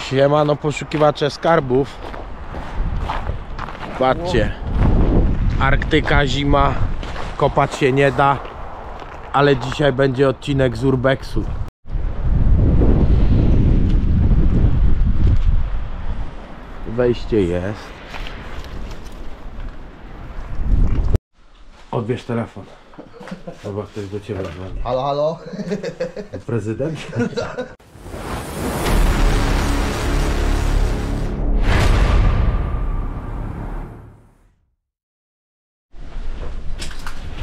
Siemano poszukiwacze skarbów. Patrzcie, Arktyka, zima, kopać się nie da, ale dzisiaj będzie odcinek z urbexu. Wejście jest. Odbierz telefon. Chyba ktoś do ciebie dzwoni. Halo, halo? Prezydent?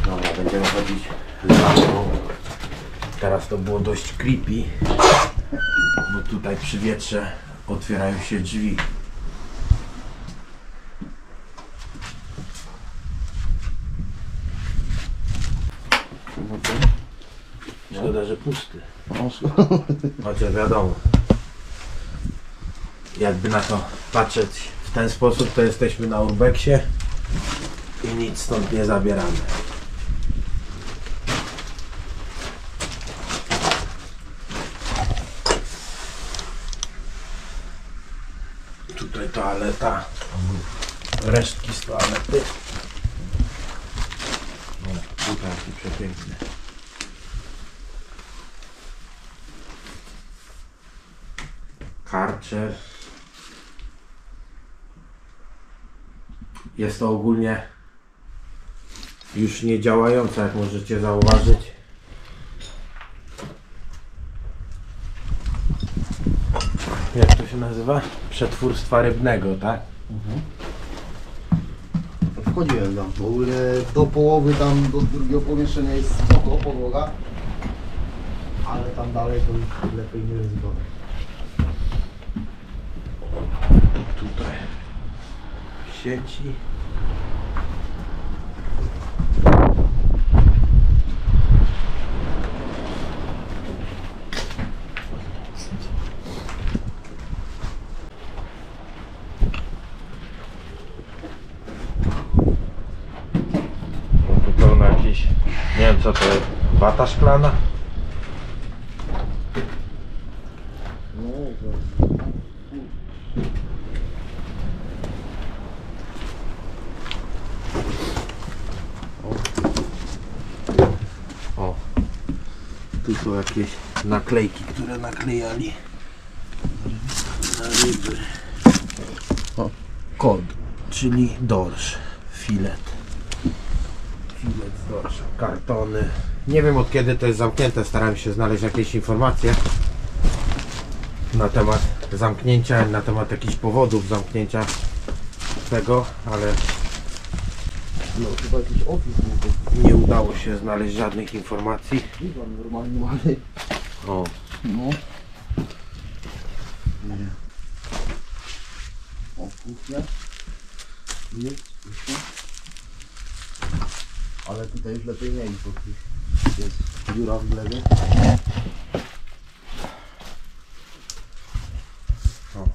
Dobra, będziemy chodzić z lampą. Teraz to było dość creepy, bo tutaj przy wietrze otwierają się drzwi. Szkoda, że pusty. Chociaż wiadomo, jakby na to patrzeć w ten sposób, to jesteśmy na urbexie i nic stąd nie zabieramy. Tutaj toaleta, resztki z toalety. No, tutaj jaki przepiękny. Karcher. Jest to ogólnie już nie działające, jak możecie zauważyć. Jak to się nazywa? Przetwórstwa rybnego, tak? Wchodziłem tam, w ogóle do połowy tam, do drugiego pomieszczenia jest spoko podłoga, ale tam dalej to już lepiej nie ryzykować. Tutaj sieci. Tu pełno jakiś, nie wiem co to jest, wata szklana? O, tu są jakieś naklejki, które naklejali na ryby. O, kod, czyli dorsz, filet z dorsza, kartony. Nie wiem od kiedy to jest zamknięte, starałem się znaleźć jakieś informacje na temat zamknięcia, na temat jakichś powodów zamknięcia tego, ale No chyba jakiś opis nie udało się znaleźć żadnych informacji. był, normalnie ładny. O, No. Nie. O, kuchnia. Nie, kuchnia. Ale tutaj już lepiej nie iść, bo tu jest dziura w glebie. o,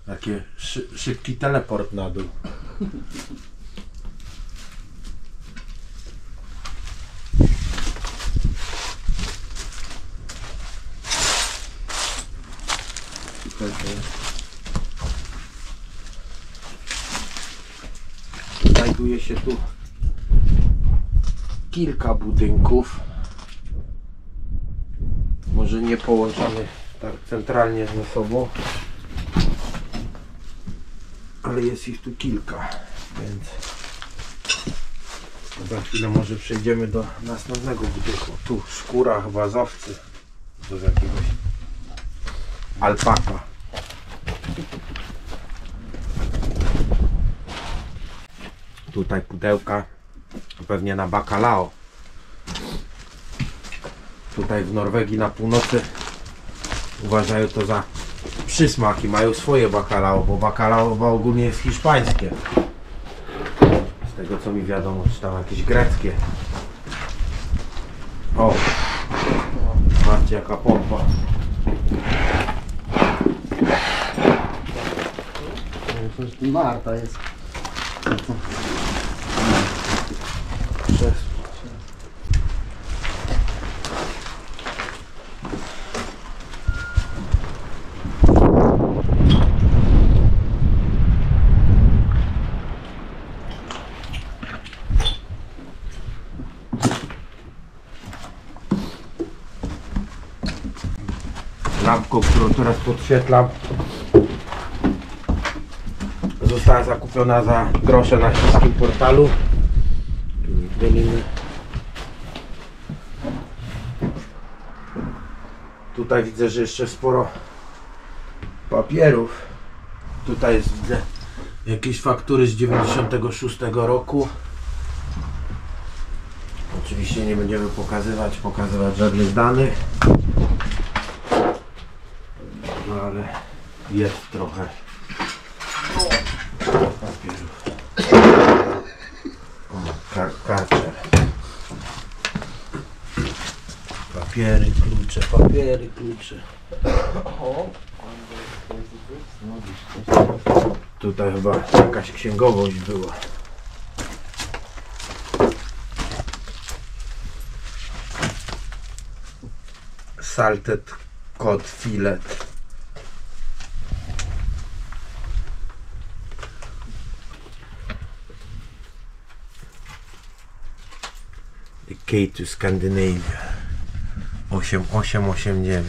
taki szybki teleport na dół. Znajduje się tu kilka budynków, może nie połączonych tak centralnie ze sobą, ale jest ich tu kilka, więc za chwilę może przejdziemy do następnego budynku. Tu skóra, chyba z owcy, do jakiegoś alpaka. Tutaj pudełka, pewnie na bacalao. Tutaj w Norwegii na północy uważają to za przysmak i mają swoje bacalao, bo bacalao ogólnie jest hiszpańskie. Z tego co mi wiadomo, czy tam jakieś greckie. O, patrzcie jaka pompa. Coś Marta jest. Krzesło. lampką, którą teraz podświetlam, została zakupiona za grosze na chińskim portalu. Tutaj widzę, że jeszcze sporo papierów. Tutaj jest, widzę, jakieś faktury z 96 roku. Oczywiście nie będziemy pokazywać żadnych danych. No ale jest trochę papierów. Karczer. Papiery, klucze. Tutaj chyba jakaś księgowość była. Salted cod fillet. The key to Scandinavia. 8889.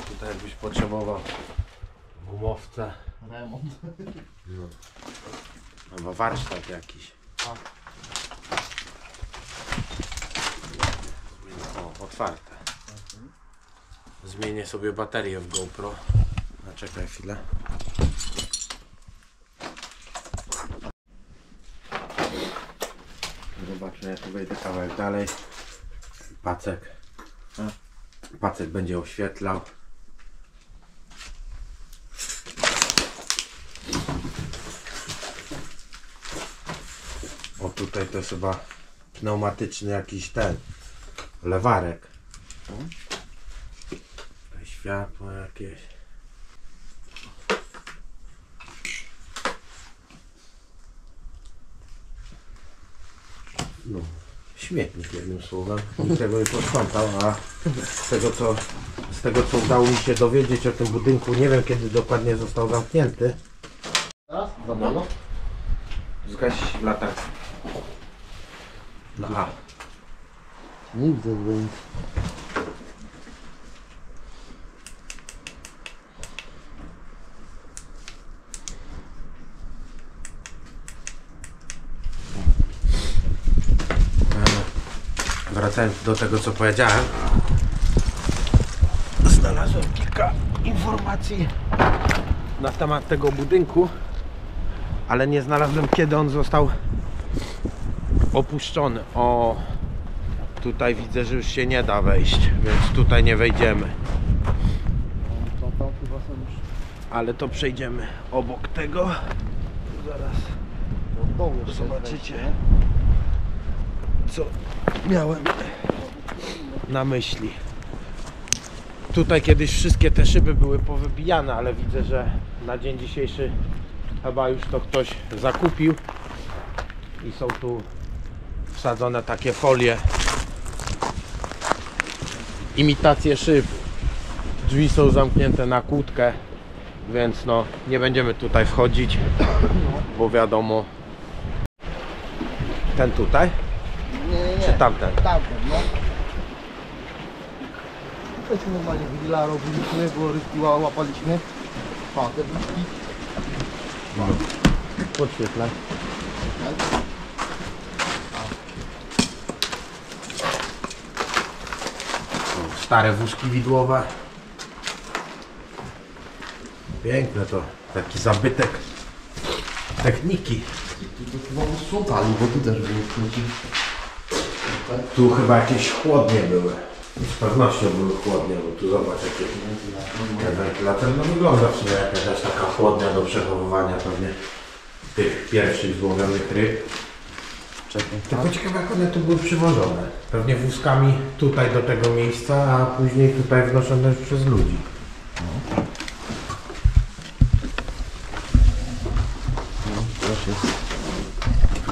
Tutaj jakbyś potrzebował gumowca. Remont. No. Albo warsztat jakiś. O, otwarte. Zmienię sobie baterię w GoPro. Czekaj chwilę. Zobaczmy, jak tu wejdę kawałek dalej. Pacek. Pacek będzie oświetlał. O, tutaj to jest chyba pneumatyczny jakiś ten lewarek. Światło jakieś. No, śmietnik jednym słowem. Nikt tego nie posprzątał, a z tego co udało mi się dowiedzieć o tym budynku, nie wiem kiedy dokładnie został zamknięty. Teraz? Dobra. Zgaś latarkę. No a. Nie widzę nic. Wracając do tego co powiedziałem, znalazłem kilka informacji na temat tego budynku, ale nie znalazłem kiedy on został opuszczony. O, tutaj widzę, że już się nie da wejść, więc tutaj nie wejdziemy. Tam chyba są już Ale to przejdziemy obok tego. Zaraz w domu jeszcze zobaczycie, co miałem na myśli. Tutaj kiedyś wszystkie te szyby były powybijane, ale widzę, że na dzień dzisiejszy chyba już to ktoś zakupił i są tu wsadzone takie folie, imitacje szyb. Drzwi są zamknięte na kłódkę, więc no nie będziemy tutaj wchodzić, bo wiadomo. Ten tutaj? Nie. Czy tamten? Tamten, no. Myśmy normalnie grilla robiliśmy, bo rybki łapaliśmy. Te rybki. Podświetlę. Stare wózki widłowe. Piękne to. Taki zabytek techniki. Tu chyba sprzątali, bo tu też były sztuki. Tu chyba jakieś chłodnie były. Z pewnością były chłodnie, bo tu zobacz jakie wentylator. No wygląda w sumie jakaś taka chłodnia do przechowywania pewnie tych pierwszych złowionych ryb. Tylko ciekawe jak one tu były przywożone. Pewnie wózkami tutaj do tego miejsca, a później tutaj wnoszone już przez ludzi.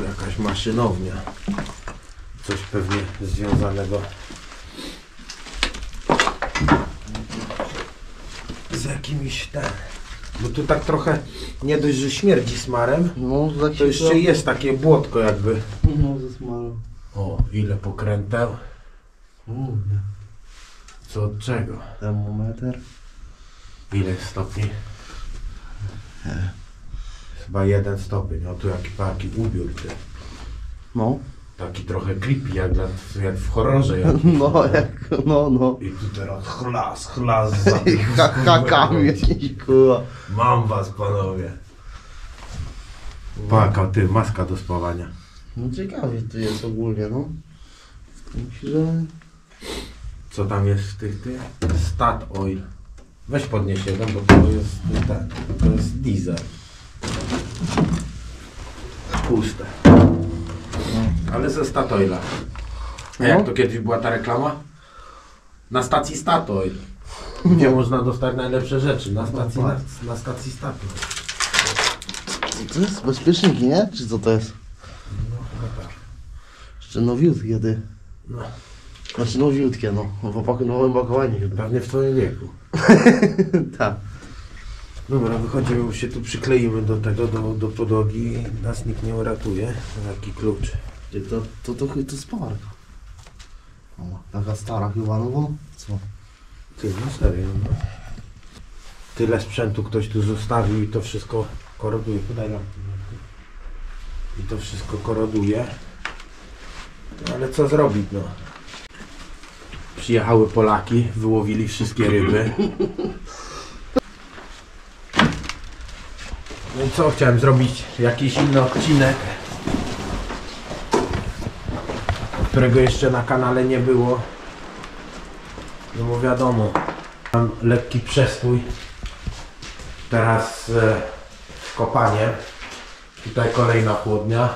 jakaś maszynownia. Coś pewnie związanego z jakimś ten. Bo tu tak trochę nie dość, że śmierdzi smarem, No, to jeszcze jest takie błotko jakby. No, ze smaru. O, ile pokręteł. Co od czego? Termometr. Ile jest stopni? Chyba 1 stopień. O, tu jaki ubiór ty. No. Taki trochę creepy, jak w horrorze. No, jak, no. I tu teraz chlas za I hakami jakiś, kurwa. Mam was, panowie. Paka, ty, maska do spawania. No ciekawie to jest ogólnie, no. Myślę, że... Co tam jest w tych? Stat Oil. Weź podnieś jeden, bo to jest diesel. Puste. Ale ze Statoila. A jak to kiedyś była ta reklama? Na stacji Statoil. Gdzie można dostać najlepsze rzeczy. Na stacji Statoil. To jest bezpieczniki, nie? Czy co to jest? No chyba tak. Jeszcze nowiutkie, ty. No. Znaczy nowiutkie, no. W nowym pakowaniu chyba. Pewnie w twoim wieku. Tak. Dobra, wychodzimy, już się tu przykleimy do tego, do podłogi i nas nikt nie uratuje. Taki klucz. To sparka. O, taka stara chyba, no bo co? Ty, no serio, no. Tyle sprzętu ktoś tu zostawił i to wszystko koroduje. Podaj lampę. I to wszystko koroduje. No, ale co zrobić, no? Przyjechały Polaki, wyłowili wszystkie ryby. No i co, chciałem zrobić jakiś inny odcinek, którego jeszcze na kanale nie było. No bo wiadomo, mam lekki przestój. Teraz kopanie. Tutaj kolejna chłodnia.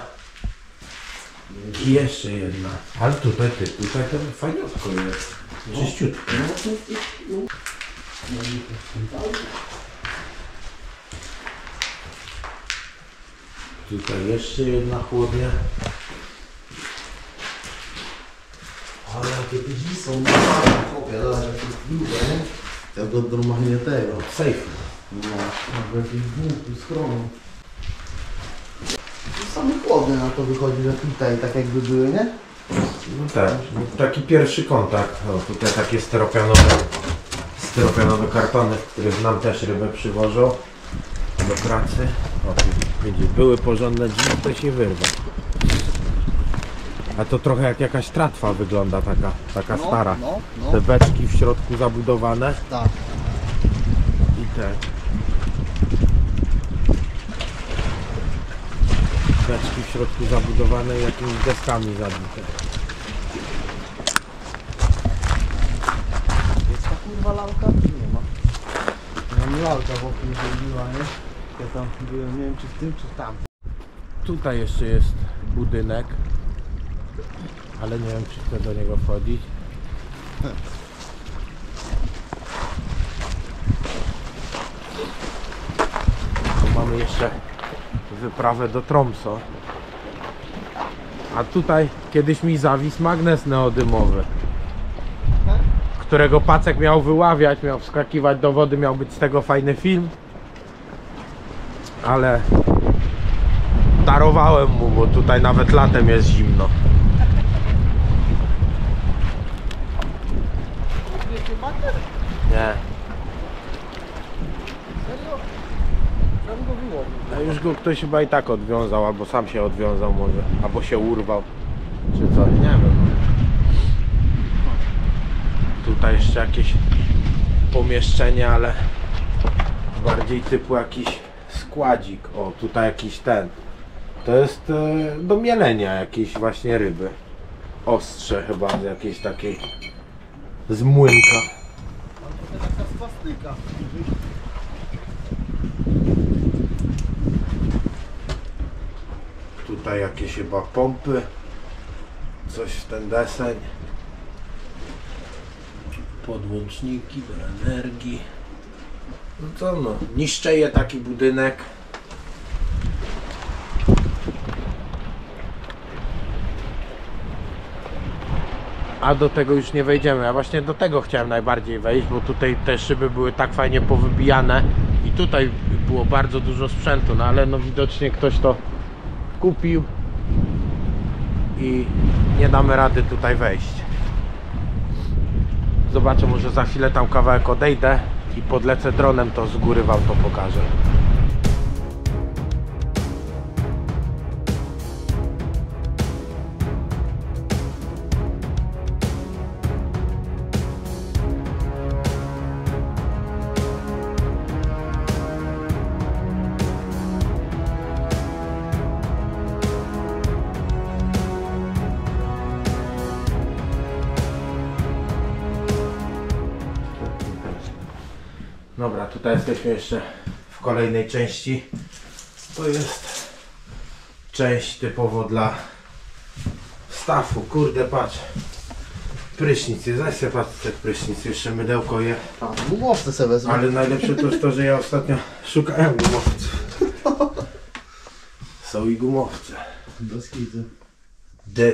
I jeszcze jedna. Ale tutaj to fajniutko jest. Czyściutko. Tutaj jeszcze jedna chłodnia. Ale jakie te drzwi są opowiadane, jak to jest duże, nie? Jak od normalnie tego. Sejfu. No, jakby jakieś bułki, schronu. Same chłodne na to wychodzi, że tutaj tak jakby były, nie? No tak, no taki pierwszy kontakt. O, tutaj takie styropianowe kartony, w których nam też rybę przywożą do pracy. O, tu widzisz, były porządne drzwi, to się wyrwa. A to trochę jak jakaś tratwa wygląda, taka stara. No. Te beczki w środku zabudowane Tak. i te beczki w środku zabudowane i jakimiś deskami zabite. Jest ta kurwa lalka? Nie ma. Mam lalka wokół zrobiła, nie? Ja tam byłem, nie wiem czy w tym, czy w tamtym. Tutaj jeszcze jest budynek, ale nie wiem czy chcę do niego wchodzić. Tu mamy jeszcze wyprawę do Tromsø. A tutaj kiedyś mi zawisł magnes neodymowy, którego Pacek miał wyławiać, miał wskakiwać do wody, miał być z tego fajny film. Ale darowałem mu, bo tutaj nawet latem jest zimno. Nie. Tam go wyłowił. No już go ktoś chyba i tak odwiązał, albo sam się odwiązał może, albo się urwał, czy co, nie wiem. Tutaj jeszcze jakieś pomieszczenie, ale bardziej typu jakiś składzik. O, tutaj jakiś ten. To jest do mielenia jakiejś właśnie ryby. Ostrze chyba z jakiejś takiej z młynka. Taka swastyka. Tutaj jakieś chyba pompy. Coś w ten deseń. Podłączniki do energii. No co no, niszczeje taki budynek. a do tego już nie wejdziemy. Ja właśnie do tego chciałem najbardziej wejść, bo tutaj te szyby były tak fajnie powybijane i tutaj było bardzo dużo sprzętu, no ale no widocznie ktoś to kupił i nie damy rady tutaj wejść. Zobaczę, może za chwilę tam kawałek odejdę i podlecę dronem, to z góry wam to pokażę. Dobra, tutaj jesteśmy jeszcze w kolejnej części. To jest część typowo dla staffu. Kurde, patrz. Prysznic jest, zaś sobie patrz, ten prysznic, jeszcze mydełko je. A, gumowce sobie wezmę. Ale najlepsze to jest to, że ja ostatnio szukałem gumowców. Są i gumowce. Bez kitu. Det,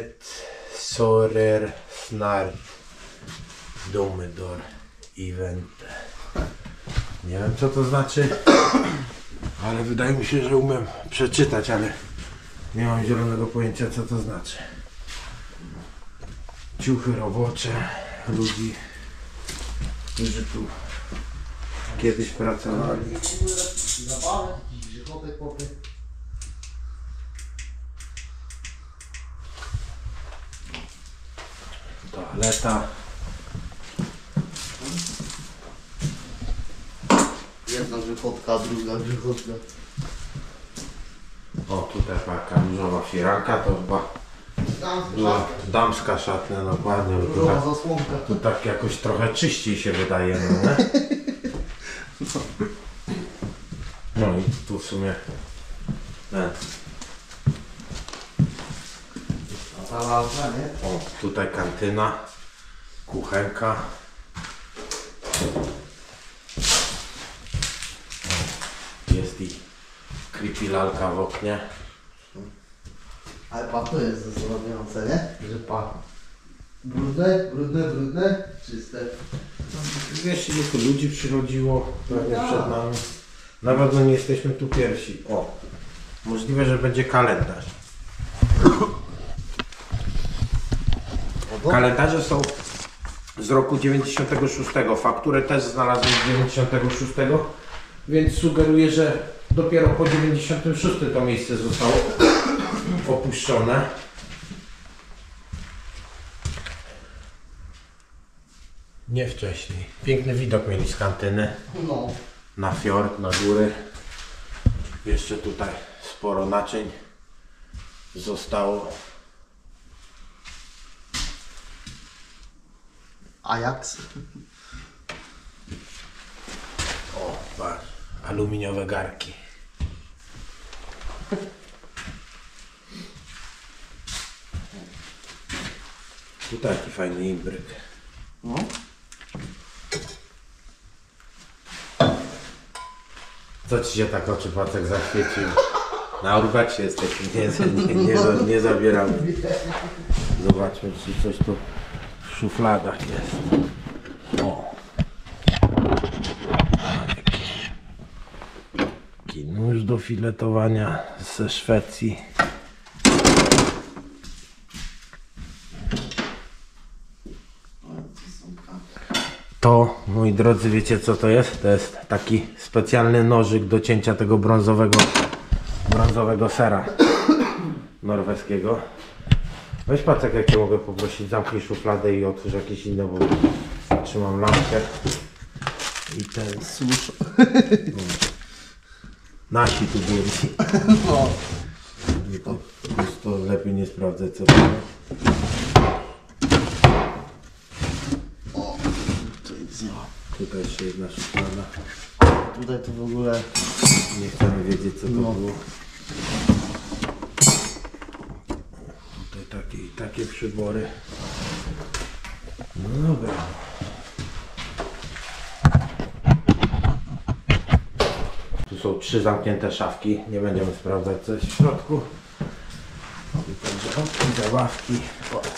Sorer, Snart, Domedor, Evente. Nie wiem co to znaczy, ale wydaje mi się, że umiem przeczytać, ale nie mam zielonego pojęcia co to znaczy. Ciuchy robocze ludzi, którzy tu kiedyś pracowali. Zabawy, grzychotek popy. Toaleta. Jedna grzychotka, druga grzychotka. O, tutaj taka różowa firanka, to chyba była damska szatnia, dokładnie. Bo Różowa tu zasłonka. tu tak jakoś trochę czyściej się wydaje, no nie? No i tu w sumie ten. A ta lalka, nie? O, tutaj kantyna, kuchenka. O, jest i creepy lalka w oknie. Ale to jest zastanawiające, nie? Że brudne, brudne, brudne, czyste. Wiesz, ile tu ludzi przychodziło pewnie przed nami. Na pewno nie jesteśmy tu pierwsi. O, możliwe, że będzie kalendarz. Kalendarze są z roku 96. Fakturę też znalazłem z 96. Więc sugeruję, że dopiero po 96 to miejsce zostało opuszczone. Nie wcześniej. Piękny widok mieli z kantyny. No. Na fiord, na góry. Jeszcze tutaj sporo naczyń zostało. Ajax. O, patrz, aluminiowe garki. Tu taki fajny imbryk. No. Co ci się tak oczy Pacek zaświecił? Na urbecie jesteśmy, nie zabieramy. Zobaczmy, czy coś tu w szufladach jest. O! Taki nóż do filetowania ze Szwecji. To, moi drodzy, wiecie co to jest? To jest taki specjalny nożyk do cięcia tego brązowego sera norweskiego. Weź Pacek, jak cię mogę poprosić, zamknij szufladę i otwórz jakieś inne, bo trzymam lampkę. I ten Słusz. nasi tu byli. No. I to już to lepiej nie sprawdzę co to jest. O, to nic nie ma. Tutaj jeszcze jedna szuflada. Tutaj to w ogóle... Nie chcemy wiedzieć co to No. było. Tutaj takie przybory. No dobra. Tu są 3 zamknięte szafki. Nie będziemy sprawdzać co jest w środku. Także o, zabawki,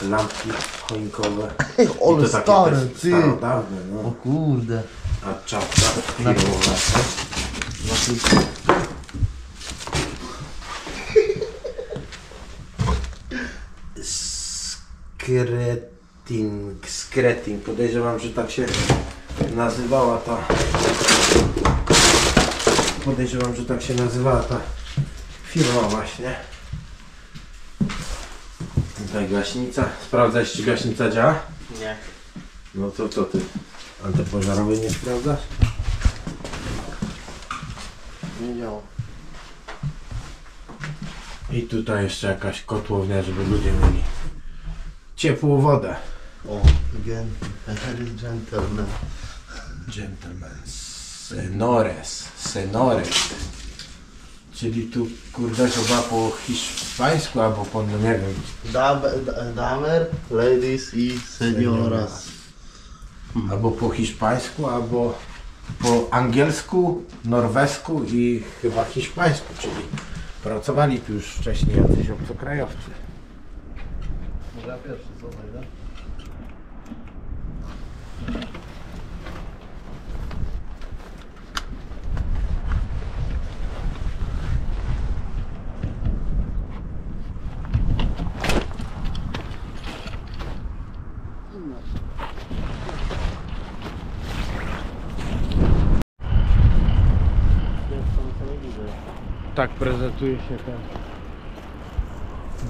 lampki choinkowe. Ale I to takie stare, też ty. starodawne, O no. kurde. A czapka firmowa. Skreting. Podejrzewam, że tak się nazywała ta. Podejrzewam, że tak się nazywała ta firma właśnie. Tutaj gaśnica. Sprawdzałeś, czy gaśnica działa? Nie. No to co ty? Antypożarowej nie sprawdzasz? Nie działa. I tutaj jeszcze jakaś kotłownia, żeby ludzie mieli ciepłą wodę. O, again, here is gentleman. Gentlemen. Senores. Czyli tu kurde chyba po hiszpańsku albo po, no nie wiem. Damer, ladies i senioras. Albo po hiszpańsku, albo po angielsku, norwesku i chyba hiszpańsku, czyli pracowali tu już wcześniej jacyś obcokrajowcy. Może ja pierwszy co znajdę? Tak prezentuje się ten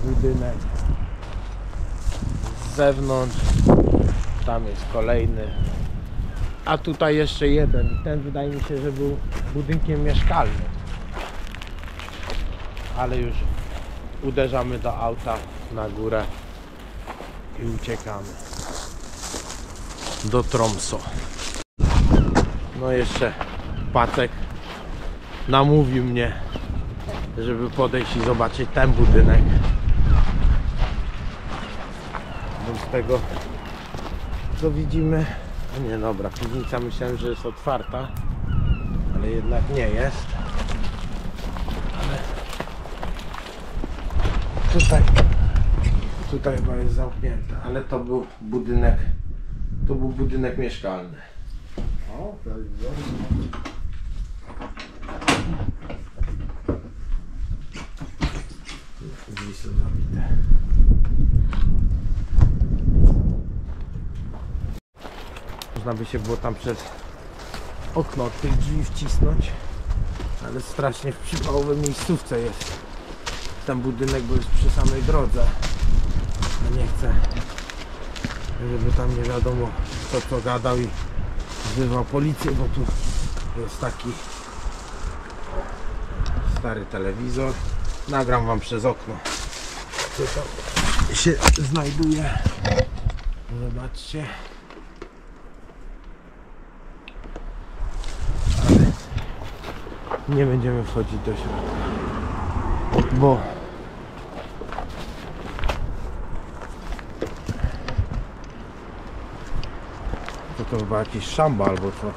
budynek z zewnątrz. Tam jest kolejny. A tutaj jeszcze jeden. Ten wydaje mi się, że był budynkiem mieszkalnym. Ale już uderzamy do auta na górę i uciekamy do Tromsø. No jeszcze Pacek namówił mnie, żeby podejść i zobaczyć ten budynek. Bo z tego co widzimy, a nie dobra, piwnica myślałem, że jest otwarta, ale jednak nie jest. Ale tutaj chyba jest zamknięte, ale to był budynek mieszkalny. O, tak, Drzwi są zabite. Można by się było tam przez okno od tych drzwi wcisnąć, ale strasznie w przypałowej miejscówce jest ten budynek, bo jest przy samej drodze. Ja nie chcę, żeby tam nie wiadomo kto co gadał i wzywał policję, bo tu jest taki stary telewizor. Nagram wam przez okno, co tam się znajduje. Zobaczcie. Ale nie będziemy wchodzić do środka, bo to chyba jakiś szamba albo coś.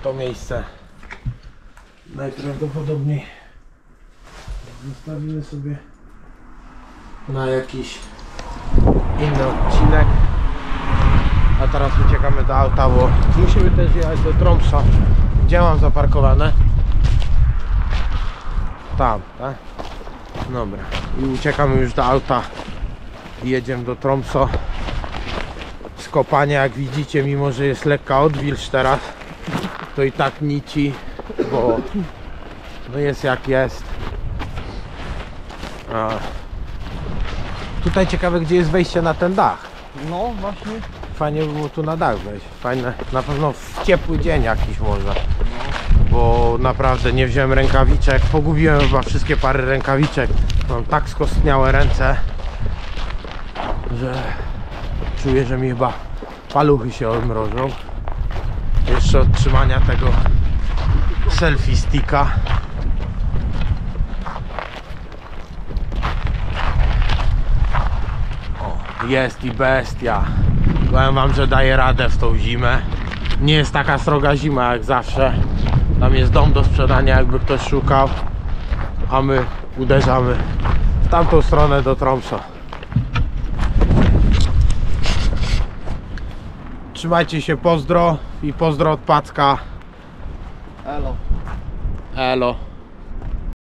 To miejsce najprawdopodobniej zostawimy sobie na jakiś inny odcinek. A teraz uciekamy do auta, bo musimy też jechać do Tromsø. Gdzie mam zaparkowane? Tam, tak? Dobra. I uciekamy już do auta i jedziemy do Tromsø. Skopanie, jak widzicie, mimo że jest lekka odwilż teraz, to i tak nici, bo no jest jak jest. A tutaj ciekawe, gdzie jest wejście na ten dach. No właśnie. Fajnie by było tu na dach wejść. Fajne, na pewno w ciepły dzień jakiś może. Bo naprawdę nie wziąłem rękawiczek. Pogubiłem chyba wszystkie pary rękawiczek. Mam tak skostniałe ręce, że czuję, że mi chyba paluchy się odmrożą. Jeszcze od trzymania tego selfie sticka. Jest i bestia. Powiem wam, że daje radę w tą zimę. Nie jest taka sroga zima jak zawsze. Tam jest dom do sprzedania, jakby ktoś szukał. A my uderzamy w tamtą stronę do Tromsø. Trzymajcie się, pozdro i pozdro od Packa. Elo. Elo.